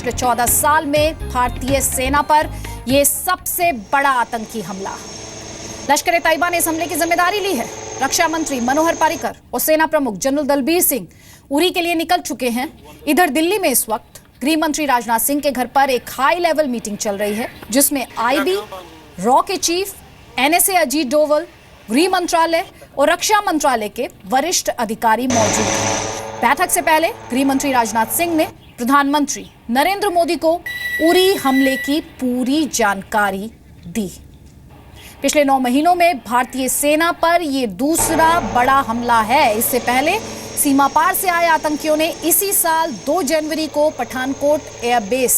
पिछले 14 साल में भारतीय सेना पर यह सबसे बड़ा आतंकी हमला। लश्कर ए तैयबा ने इस हमले की जिम्मेदारी ली है। रक्षा मंत्री मनोहर पर्रिकर और सेना प्रमुख जनरल दलबीर सिंह उरी के लिए निकल चुके हैं। इधर दिल्ली में इस वक्त गृह मंत्री राजनाथ सिंह के घर पर एक हाई लेवल मीटिंग चल रही है, जिसमें आईबी, रॉ के चीफ, एनएसए अजीत डोवल, गृह मंत्रालय और रक्षा मंत्रालय के वरिष्ठ अधिकारी मौजूद हैं। बैठक से पहले गृह मंत्री राजनाथ सिंह ने प्रधानमंत्री नरेंद्र मोदी को उरी हमले की पूरी जानकारी दी। पिछले 9 महीनों में भारतीय सेना पर यह दूसरा बड़ा हमला है। इससे पहले सीमा पार से आए आतंकियों ने इसी साल 2 जनवरी को पठानकोट एयरबेस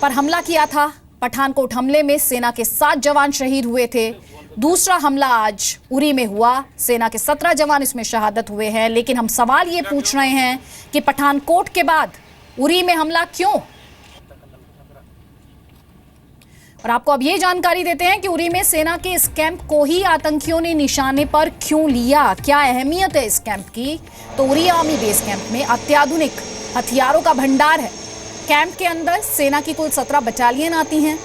पर हमला किया था। पठानकोट हमले में सेना के 7 जवान शहीद हुए थे। दूसरा हमला आज उरी में हुआ। सेना के 17 जवान इसमें शहादत हुए हैं। लेकिन हम सवाल ये पूछ रहे हैं कि पठानकोट के बाद उरी में हमला क्यों? और आपको अब ये जानकारी देते हैं कि उरी में सेना के इस कैंप को ही आतंकियों ने निशाने पर क्यों लिया, क्या अहमियत है इस कैंप की। तो उरी आर्मी बेस कैंप में अत्याधुनिक हथियारों का भंडार है। कैंप के अंदर सेना की कुल 17 बटालियन आती हैं।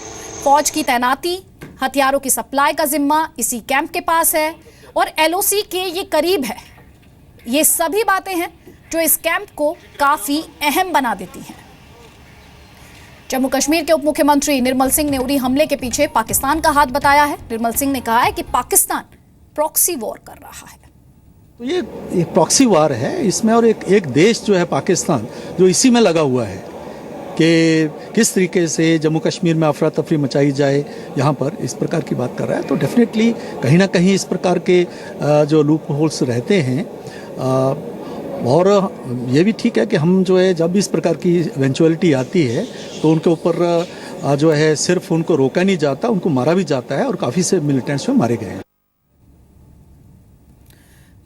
फौज की तैनाती, हथियारों की सप्लाई का जिम्मा इसी कैंप के पास है और एलओसी के ये करीब है। ये सभी बातें हैं जो इस कैंप को काफी अहम बना देती हैं। जम्मू कश्मीर के उप मुख्यमंत्री निर्मल सिंह ने उरी हमले के पीछे पाकिस्तान का हाथ बताया है। निर्मल सिंह ने कहा है कि पाकिस्तान प्रॉक्सी वॉर कर रहा है। तो ये एक प्रॉक्सी वॉर है इसमें, और एक देश जो है पाकिस्तान, जो इसी में लगा हुआ है कि किस तरीके से जम्मू कश्मीर में अफरा तफरी मचाई जाए, यहाँ पर इस प्रकार की बात कर रहा है। तो डेफिनेटली कहीं ना कहीं इस प्रकार के जो लूप होल्स रहते हैं, और ये भी ठीक है कि हम जो है जब इस प्रकार की इवेंचुअलिटी आती है तो उनके ऊपर जो है सिर्फ उनको रोका नहीं जाता, उनको मारा भी जाता है, और काफ़ी से मिलिटेंट्स में मारे गए हैं।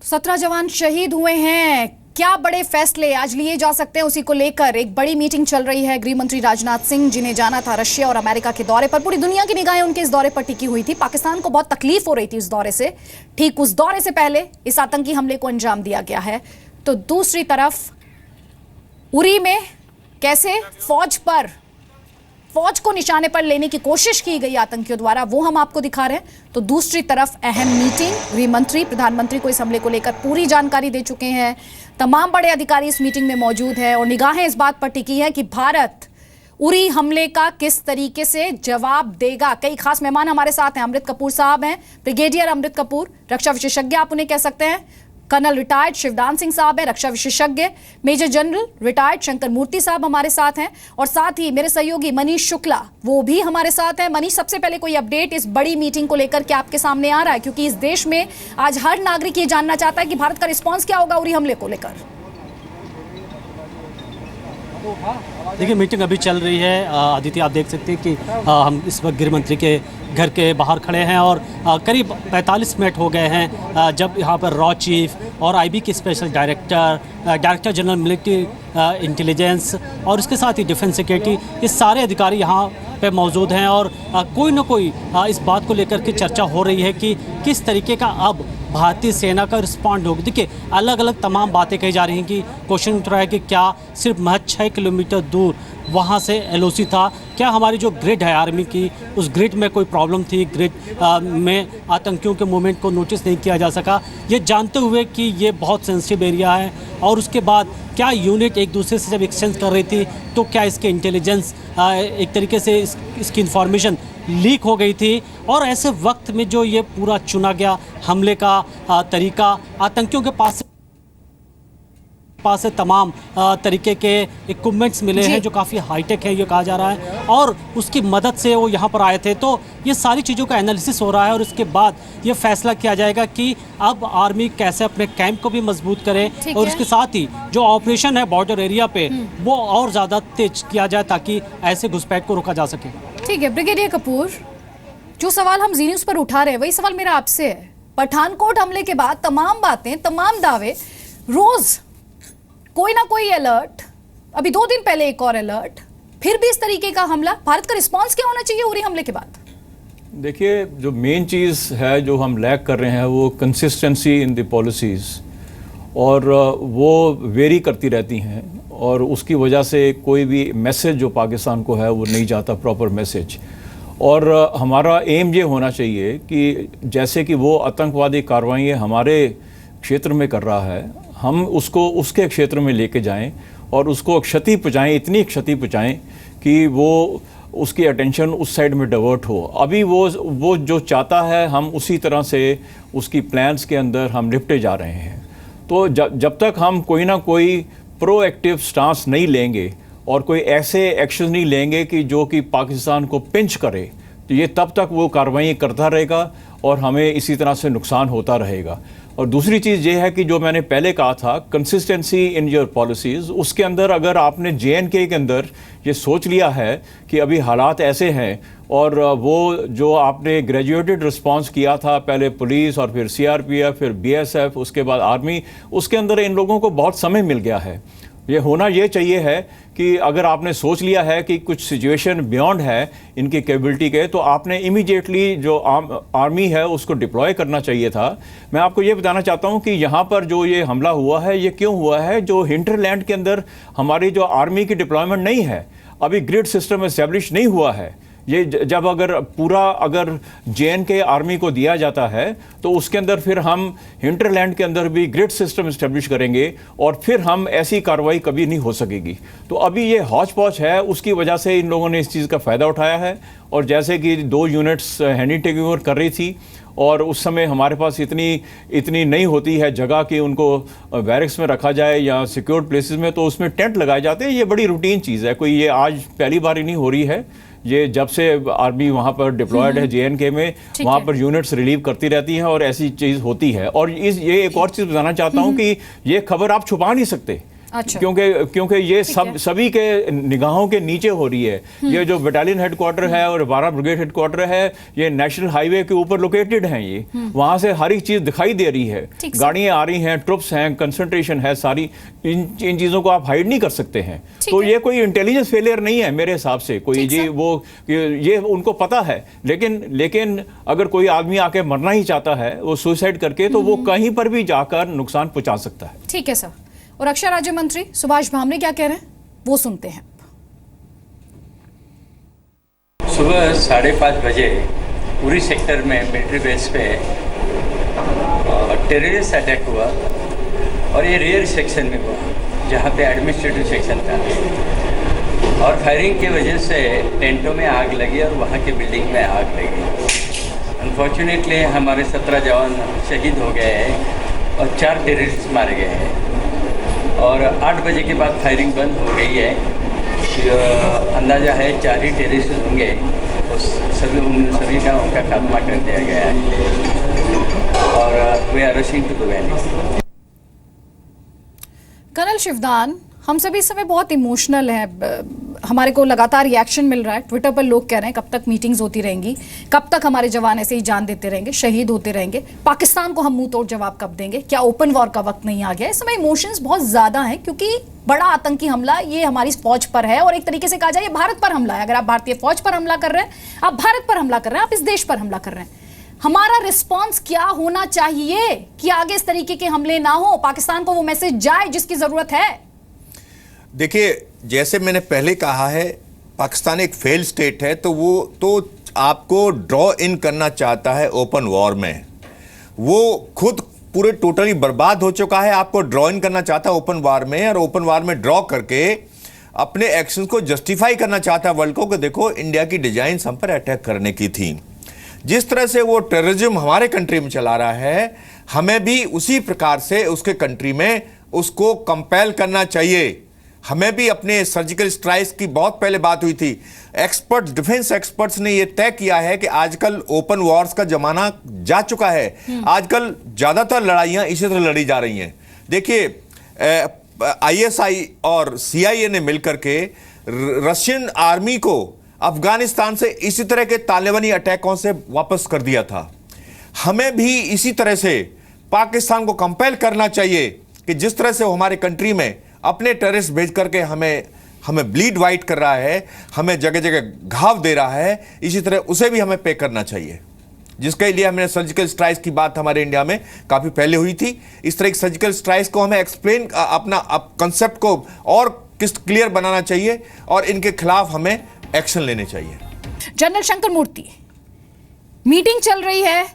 17 जवान शहीद हुए हैं। क्या बड़े फैसले आज लिए जा सकते हैं, उसी को लेकर एक बड़ी मीटिंग चल रही है। गृह मंत्री राजनाथ सिंह, जिन्हें जाना था रशिया और अमेरिका के दौरे पर, पूरी दुनिया की निगाहें उनके इस दौरे पर टिकी हुई थी। पाकिस्तान को बहुत तकलीफ हो रही थी इस दौरे से। ठीक उस दौरे से पहले इस आतंकी हमले को अंजाम दिया गया है। तो दूसरी तरफ उरी में कैसे फौज को निशाने पर लेने की कोशिश की गई आतंकियों द्वारा, वो हम आपको दिखा रहे हैं। तो दूसरी तरफ अहम मीटिंग, गृह मंत्री प्रधानमंत्री को इस हमले को लेकर पूरी जानकारी दे चुके हैं। तमाम बड़े अधिकारी इस मीटिंग में मौजूद हैं और निगाहें इस बात पर टिकी हैं कि भारत उरी हमले का किस तरीके से जवाब देगा। कई खास मेहमान हमारे साथ हैं। अमृत कपूर साहब हैं, ब्रिगेडियर अमृत कपूर, रक्षा विशेषज्ञ आप उन्हें कह सकते हैं। कर्नल रिटायर्ड शिवदान सिंह साहब है, रक्षा विशेषज्ञ। मेजर जनरल रिटायर्ड शंकर मूर्ति साहब हमारे साथ हैं, और साथ ही मेरे सहयोगी मनीष शुक्ला, वो भी हमारे साथ हैं। मनीष, सबसे पहले कोई अपडेट इस बड़ी मीटिंग को लेकर के आपके सामने आ रहा है, क्योंकि इस देश में आज हर नागरिक ये जानना चाहता है कि भारत का रिस्पॉन्स क्या होगा उरी हमले को लेकर। देखिए, मीटिंग अभी चल रही है। अदिति, आप देख सकते हैं कि हम इस वक्त गृह मंत्री के घर के बाहर खड़े हैं और करीब 45 मिनट हो गए हैं जब यहाँ पर रॉ चीफ और आईबी के special director general military intelligence और इसके साथ ही डिफेंस सिक्योरिटी, ये सारे अधिकारी यहाँ पे मौजूद हैं। और कोई ना कोई इस बात को लेकर के चर्चा हो रही है कि किस तरीके का अब भारतीय सेना का रिस्पॉन्ड होगा। देखिए, अलग अलग तमाम बातें कही जा रही हैं कि क्वेश्चन उठ रहा है कि क्या सिर्फ महज 6 किलोमीटर दूर वहाँ से एलओसी था, क्या हमारी जो ग्रिड है आर्मी की, उस ग्रिड में कोई प्रॉब्लम थी, ग्रिड में आतंकियों के मूवमेंट को नोटिस नहीं किया जा सका, ये जानते हुए कि ये बहुत सेंसिटिव एरिया है। और उसके बाद क्या यूनिट एक दूसरे से जब एक्सचेंज कर रही थी तो क्या इसके इंटेलिजेंस एक तरीके से इसकी इंफॉर्मेशन लीक हो गई थी। और ऐसे वक्त में जो ये पूरा चुना गया हमले का तरीका, आतंकियों के पास से तमाम तरीके के इक्विपमेंट्स मिले हैं जो काफ़ी हाईटेक है, ये कहा जा रहा है, और उसकी मदद से वो यहाँ पर आए थे। तो ये सारी चीज़ों का एनालिसिस हो रहा है और उसके बाद ये फैसला किया जाएगा कि अब आर्मी कैसे अपने कैंप को भी मजबूत करे और उसके साथ ही जो ऑपरेशन है बॉर्डर एरिया पे वो और ज़्यादा तेज किया जाए ताकि ऐसे घुसपैठ को रोका जा सके। ठीक है ब्रिगेडियर कपूर, जो सवाल हम जी न्यूज़ पर उठा रहे हैं वही सवाल मेरा आपसे है। पठानकोट हमले के बाद तमाम बातें, तमाम दावे, रोज कोई ना कोई अलर्ट, अभी 2 दिन पहले एक और अलर्ट, फिर भी इस तरीके का हमला, भारत का रिस्पांस क्या होना चाहिए उरी हमले के बाद? देखिए, जो मेन चीज़ है जो हम लैक कर रहे हैं वो कंसिस्टेंसी इन द पॉलिसीज़, और वो वेरी करती रहती हैं। और उसकी वजह से कोई भी मैसेज जो पाकिस्तान को है वो नहीं जाता, प्रॉपर मैसेज। और हमारा एम ये होना चाहिए कि जैसे कि वो आतंकवादी कार्रवाइयाँ हमारे क्षेत्र में कर रहा है, हम उसको उसके क्षेत्र में लेके जाएं और उसको क्षति पहुँचाएँ, इतनी क्षति पहुँचाएँ कि वो उसकी अटेंशन उस साइड में डाइवर्ट हो। अभी वो जो चाहता है हम उसी तरह से उसकी प्लान्स के अंदर हम निपटे जा रहे हैं। तो जब तक हम कोई ना कोई प्रोएक्टिव स्टांस नहीं लेंगे और कोई ऐसे एक्शन नहीं लेंगे कि जो कि पाकिस्तान को पिंच करे, तो ये तब तक वो कार्रवाई करता रहेगा और हमें इसी तरह से नुकसान होता रहेगा। और दूसरी चीज़ ये है कि जो मैंने पहले कहा था, कंसिस्टेंसी इन योर पॉलिसीज़, उसके अंदर अगर आपने JNK के अंदर ये सोच लिया है कि अभी हालात ऐसे हैं और वो जो आपने ग्रेजुएटेड रिस्पांस किया था, पहले पुलिस और फिर CRPF फिर BSF उसके बाद आर्मी, उसके अंदर इन लोगों को बहुत समय मिल गया है। ये होना ये चाहिए है कि अगर आपने सोच लिया है कि कुछ सिचुएशन बियॉन्ड है इनकी कैपेबिलिटी के, तो आपने इमीडिएटली जो आर्मी है उसको डिप्लॉय करना चाहिए था। मैं आपको ये बताना चाहता हूँ कि यहाँ पर जो ये हमला हुआ है ये क्यों हुआ है, जो हिंटरलैंड के अंदर हमारी जो आर्मी की डिप्लॉयमेंट नहीं है, अभी ग्रिड सिस्टम एस्टेब्लिश नहीं हुआ है। ये जब अगर JNK आर्मी को दिया जाता है तो उसके अंदर फिर हम हिंटरलैंड के अंदर भी ग्रिड सिस्टम इस्टेब्लिश करेंगे और फिर हम ऐसी कार्रवाई कभी नहीं हो सकेगी। तो अभी ये हौच पौच है, उसकी वजह से इन लोगों ने इस चीज़ का फ़ायदा उठाया है। और जैसे कि 2 यूनिट्स हैंडी टेकिंग ओवर कर रही थी और उस समय हमारे पास इतनी नहीं होती है जगह कि उनको बैरक्स में रखा जाए या सिक्योर्ड प्लेसेस में, तो उसमें टेंट लगाए जाते हैं। ये बड़ी रूटीन चीज़ है, कोई ये आज पहली बार ही नहीं हो रही है। ये जब से आर्मी वहाँ पर डिप्लॉयड है JNK में, वहाँ पर यूनिट्स रिलीव करती रहती हैं और ऐसी चीज़ होती है। और ये एक और चीज़ बताना चाहता हूँ कि ये खबर आप छुपा नहीं सकते। अच्छा। क्योंकि ये सभी के निगाहों के नीचे हो रही है। ये जो बटालियन हेडक्वार्टर है और 12 ब्रिगेड हेडक्वार्टर है, ये नेशनल हाईवे के ऊपर लोकेटेड हैं। ये वहां से हर एक चीज दिखाई दे रही है, गाड़ियां आ रही हैं, ट्रुप्स हैं, कंसंट्रेशन है, सारी इन चीजों को आप हाइड नहीं कर सकते हैं। तो ये कोई इंटेलिजेंस फेलियर नहीं है मेरे हिसाब से, कोई जी ये उनको पता है। लेकिन अगर कोई आदमी आके मरना ही चाहता है वो सुसाइड करके, तो वो कहीं पर भी जाकर नुकसान पहुंचा सकता है। ठीक है सर। और रक्षा राज्य मंत्री सुभाष भामरे क्या कह रहे हैं वो सुनते हैं। सुबह 5:30 बजे उरी सेक्टर में मिलिट्री बेस पे टेररिस्ट अटैक हुआ और ये रियर सेक्शन में हुआ जहाँ पे एडमिनिस्ट्रेटिव सेक्शन था। और फायरिंग की वजह से टेंटों में आग लगी और वहाँ की बिल्डिंग में आग लगी। अनफॉर्चुनेटली हमारे 17 जवान शहीद हो गए हैं और 4 टेररिस्ट मारे गए हैं। और 8 बजे के बाद फायरिंग बंद हो गई है। अंदाज़ा है 4 ही टेररिस्ट होंगे और सभी का उनका खात्मा कर दिया गया है और we are rushing to the valley. Colonel Shivdan, हम सभी इस समय बहुत इमोशनल हैं। हमारे को लगातार रिएक्शन मिल रहा है। ट्विटर पर लोग कह रहे हैं कब तक मीटिंग्स होती रहेंगी, कब तक हमारे जवान ऐसे ही जान देते रहेंगे, शहीद होते रहेंगे, पाकिस्तान को हम मुंह तोड़ जवाब कब देंगे, क्या ओपन वॉर का वक्त नहीं आ गया? इस समय इमोशंस बहुत ज्यादा हैं क्योंकि बड़ा आतंकी हमला ये हमारी फौज पर है और एक तरीके से कहा जाए ये भारत पर हमला है। अगर आप भारतीय फौज पर हमला कर रहे हैं, आप भारत पर हमला कर रहे हैं, आप इस देश पर हमला कर रहे हैं। हमारा रिस्पॉन्स क्या होना चाहिए कि आगे इस तरीके के हमले ना हो, पाकिस्तान को वो मैसेज जाए जिसकी जरूरत है? देखिए, जैसे मैंने पहले कहा है, पाकिस्तान एक फेल स्टेट है, तो वो तो आपको ड्रॉ इन करना चाहता है ओपन वॉर में। वो खुद पूरे टोटली बर्बाद हो चुका है, आपको ड्रॉ इन करना चाहता है ओपन वॉर में, और ओपन वॉर में ड्रॉ करके अपने एक्शंस को जस्टिफाई करना चाहता है वर्ल्ड को कि देखो इंडिया की डिजाइन हम पर अटैक करने की थी। जिस तरह से वो टेररिज्म हमारे कंट्री में चला रहा है, हमें भी उसी प्रकार से उसके कंट्री में उसको कंपेल करना चाहिए। हमें भी अपने सर्जिकल स्ट्राइक्स की बहुत पहले बात हुई थी। एक्सपर्ट्स, डिफेंस एक्सपर्ट्स ने यह तय किया है कि आजकल ओपन वॉर्स का जमाना जा चुका है। आजकल ज्यादातर लड़ाइयां इसी तरह लड़ी जा रही हैं। देखिए, ISI और CIA ने मिलकर के रशियन आर्मी को अफगानिस्तान से इसी तरह के तालिबानी अटैकों से वापस कर दिया था। हमें भी इसी तरह से पाकिस्तान को कंपेल करना चाहिए कि जिस तरह से वो हमारे कंट्री में अपने टेररिस्ट भेज करके हमें ब्लीड वाइट कर रहा है, हमें जगह जगह घाव दे रहा है, इसी तरह उसे भी हमें पे करना चाहिए। जिसके लिए हमने सर्जिकल स्ट्राइक्स की बात हमारे इंडिया में काफ़ी पहले हुई थी। इस तरह की सर्जिकल स्ट्राइक्स को हमें एक्सप्लेन, अपना कंसेप्ट को और क्लियर बनाना चाहिए और इनके खिलाफ हमें एक्शन लेने चाहिए। जनरल शंकर मूर्ति, मीटिंग चल रही है,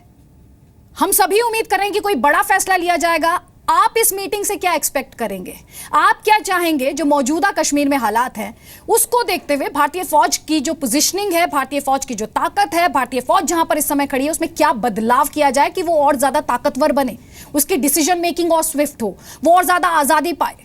हम सभी उम्मीद करें कि कोई बड़ा फैसला लिया जाएगा। आप इस मीटिंग से क्या एक्सपेक्ट करेंगे? आप क्या चाहेंगे जो मौजूदा कश्मीर में हालात हैं उसको देखते हुए भारतीय फौज की जो पोजीशनिंग है, भारतीय फौज की जो ताकत है, भारतीय फौज जहां पर इस समय खड़ी है, उसमें क्या बदलाव किया जाए कि वो और ज्यादा ताकतवर बने, उसकी डिसीजन मेकिंग और स्विफ्ट हो, वो और ज्यादा आजादी पाए?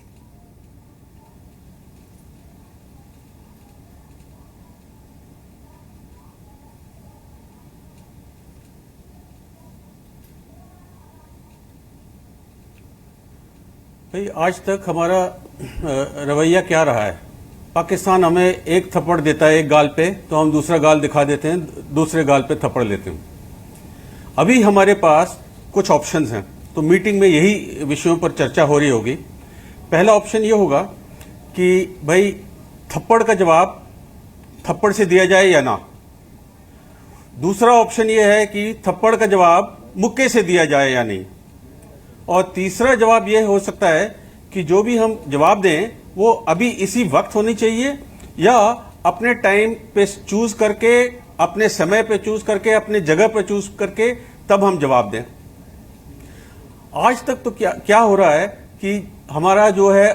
भाई आज तक हमारा रवैया क्या रहा है? पाकिस्तान हमें एक थप्पड़ देता है एक गाल पे, तो हम दूसरा गाल दिखा देते हैं, दूसरे गाल पे थप्पड़ लेते हैं। अभी हमारे पास कुछ ऑप्शंस हैं, तो मीटिंग में यही विषयों पर चर्चा हो रही होगी। पहला ऑप्शन ये होगा कि भाई थप्पड़ का जवाब थप्पड़ से दिया जाए या ना। दूसरा ऑप्शन ये है कि थप्पड़ का जवाब मुक्के से दिया जाए या नहीं। और तीसरा जवाब यह हो सकता है कि जो भी हम जवाब दें वो अभी इसी वक्त होनी चाहिए या अपने टाइम पे चूज करके, अपने समय पे चूज करके, अपने जगह पे चूज करके तब हम जवाब दें। आज तक तो क्या हो रहा है कि हमारा जो है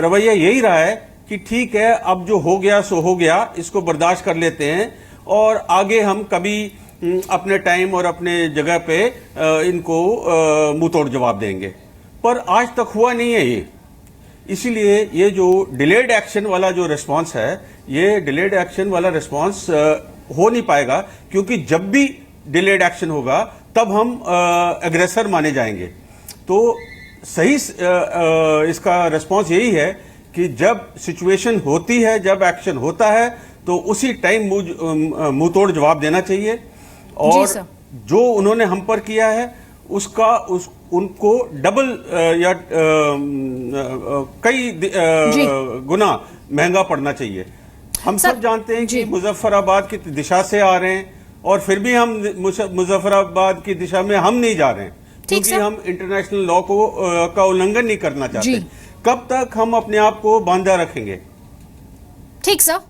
रवैया यही रहा है कि ठीक है, अब जो हो गया सो हो गया, इसको बर्दाश्त कर लेते हैं और आगे हम कभी अपने टाइम और अपने जगह पे इनको मुंह तोड़ जवाब देंगे। पर आज तक हुआ नहीं है ये, इसीलिए ये जो डिलेड एक्शन वाला जो रिस्पांस है, ये डिलेड एक्शन वाला रिस्पांस हो नहीं पाएगा, क्योंकि जब भी डिलेड एक्शन होगा तब हम एग्रेसर माने जाएंगे। तो सही इसका रिस्पांस यही है कि जब सिचुएशन होती है, जब एक्शन होता है, तो उसी टाइम मुंह तोड़ जवाब देना चाहिए। और जो उन्होंने हम पर किया है उसका उनको डबल या कई गुना महंगा पड़ना चाहिए। हम सब जानते हैं कि मुजफ्फराबाद की दिशा से आ रहे हैं और फिर भी हम मुजफ्फराबाद की दिशा में हम नहीं जा रहे हैं, क्योंकि हम इंटरनेशनल लॉ का उल्लंघन नहीं करना चाहते। कब तक हम अपने आप को बांधा रखेंगे? ठीक सर।